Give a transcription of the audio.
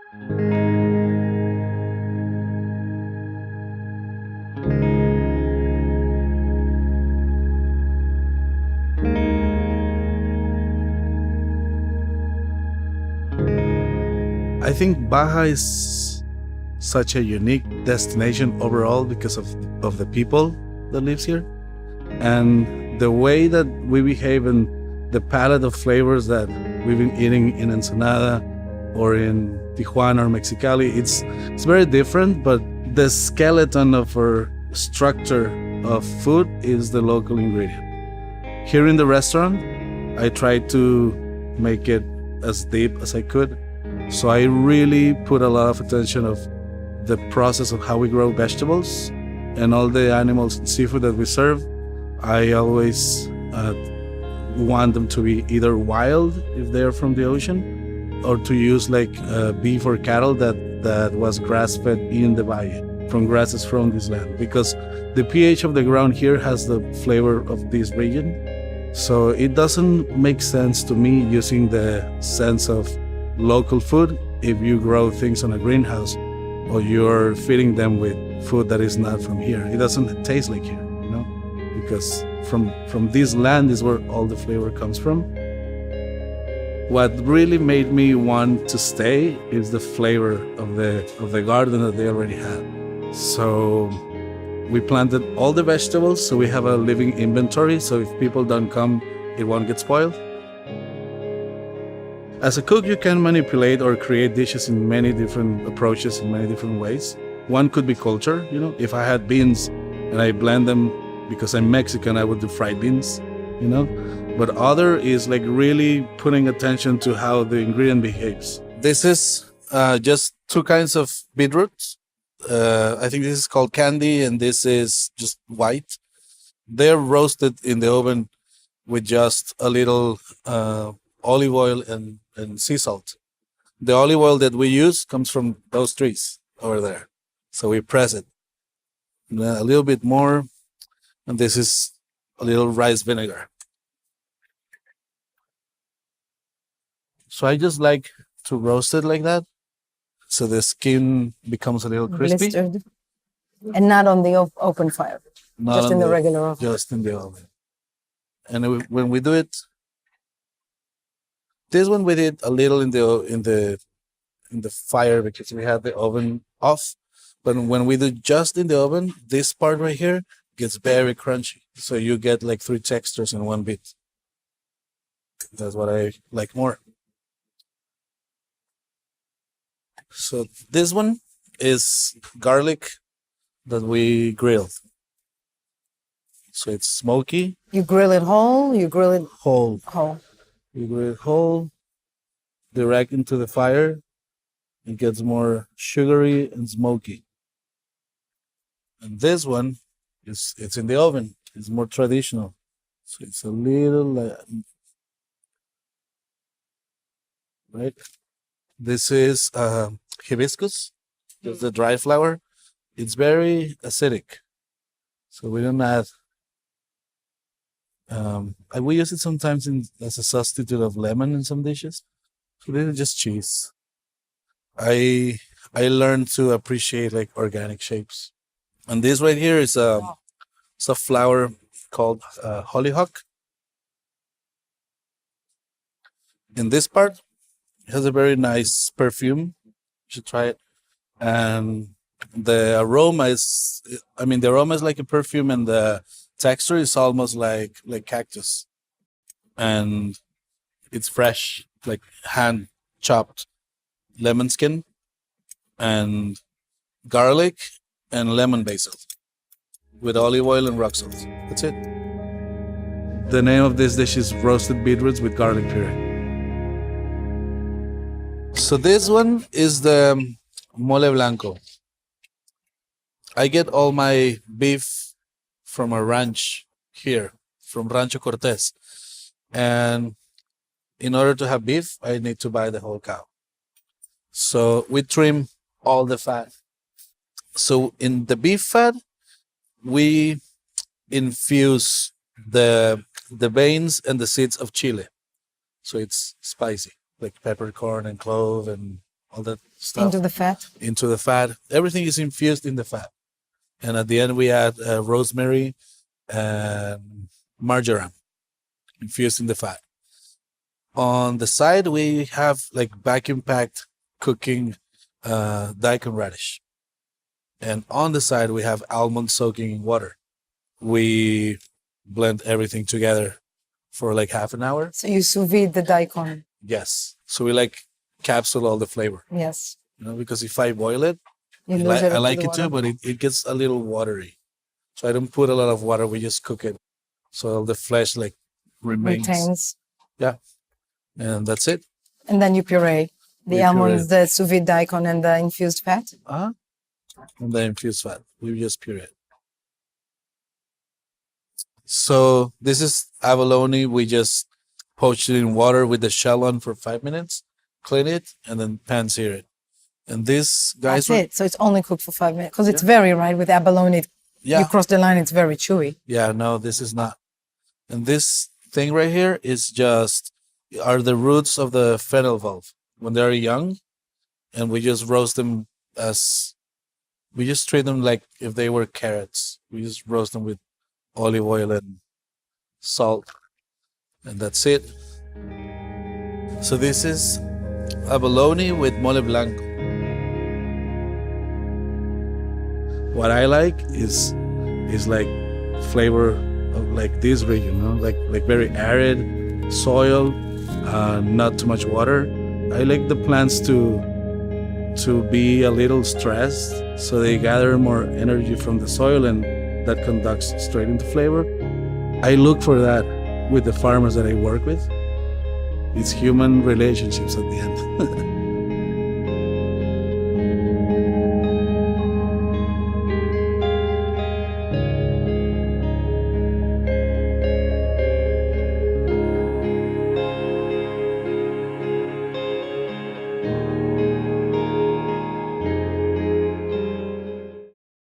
I think Baja is such a unique destination overall because of the people that lives here and the way that we behave and the palette of flavors that we've been eating in Ensenada or in Tijuana or Mexicali. It's very different, but the skeleton of our structure of food is the local ingredient. Here in the restaurant, I tried to make it as deep as I could. So I really put a lot of attention of the process of how we grow vegetables and all the animals and seafood that we serve. I always want them to be either wild if they're from the ocean or to use like beef or cattle that was grass-fed in the Valle from grasses from this land, because the pH of the ground here has the flavor of this region. So it doesn't make sense to me using the sense of local food if you grow things on a greenhouse or you're feeding them with food that is not from here. It doesn't taste like here, you know, because from this land is where all the flavor comes from. What really made me want to stay is the flavor of the garden that they already had. So we planted all the vegetables, so we have a living inventory, so if people don't come, it won't get spoiled. As a cook, you can manipulate or create dishes in many different approaches, in many different ways. One could be culture, you know, if I had beans and I blend them, because I'm Mexican, I would do fried beans, you know. But other is like really putting attention to how the ingredient behaves. This is just two kinds of beetroots. I think this is called candy and this is just white. They're roasted in the oven with just a little olive oil and sea salt. The olive oil that we use comes from those trees over there. So we press it. And a little bit more. And this is a little rice vinegar. So I just like to roast it like that. So the skin becomes a little crispy. Blistered. And not on the open fire. Not just in the regular oven. Just in the oven. And when we do it, this one we did a little in the fire because we had the oven off. But when we do just in the oven, this part right here gets very crunchy. So you get like 3 textures in one bit. That's what I like more. So this one is garlic that we grilled. So it's smoky. You grill it whole? You grill it whole. Whole. You grill it whole, direct into the fire. It gets more sugary and smoky. And this one it's in the oven. It's more traditional. So it's a little right. This is hibiscus, just the dry flower. It's very acidic, so we don't add. We use it sometimes as a substitute of lemon in some dishes. So this is just cheese. I learned to appreciate like organic shapes, and this right here is it's a flower called hollyhock. In this part, it has a very nice perfume. You should try it. And the aroma is like a perfume, and the texture is almost like cactus. And it's fresh, like hand chopped lemon skin and garlic and lemon basil with olive oil and rock salt. That's it. The name of this dish is roasted beetroots with garlic puree. So this one is the mole blanco. I get all my beef from a ranch here, from Rancho Cortez. And in order to have beef, I need to buy the whole cow. So we trim all the fat. So in the beef fat, we infuse the veins and the seeds of chile. So it's spicy, like peppercorn and clove and all that stuff Into the fat. into the fat. Everything is infused in the fat. And at the end, we add rosemary and marjoram infused in the fat. On the side, we have like vacuum packed cooking daikon radish. And on the side, we have almonds soaking in water. We blend everything together for like half an hour. So you sous vide the daikon. Yes. So we like capsule all the flavor. Yes. You know, because if I boil it, You lose it I into like the it too, water. but it gets a little watery. So I don't put a lot of water. We just cook it. So the flesh like remains. Retains. Yeah. And that's it. And then you puree the We almonds, the sous vide daikon, and the infused fat. Uh-huh. And the infused fat. We just puree it. So this is abalone. We just poached it in water with the shell on for 5 minutes, clean it, and then pan sear it. And this, guys, That's it. So it's only cooked for 5 minutes because it's very right with abalone. You cross the line, it's very chewy. Yeah, no, this is not. And this thing right here is just are the roots of the fennel valve when they're young, and we just roast them as we just treat them like if they were carrots. We just roast them with olive oil and salt, and that's it. So this is abalone with mole blanco. What I like is like flavor of like this region, you know, like very arid soil, not too much water. I like the plants to be a little stressed, so they gather more energy from the soil, and that conducts straight into flavor. I look for that with the farmers that I work with. It's human relationships at the end.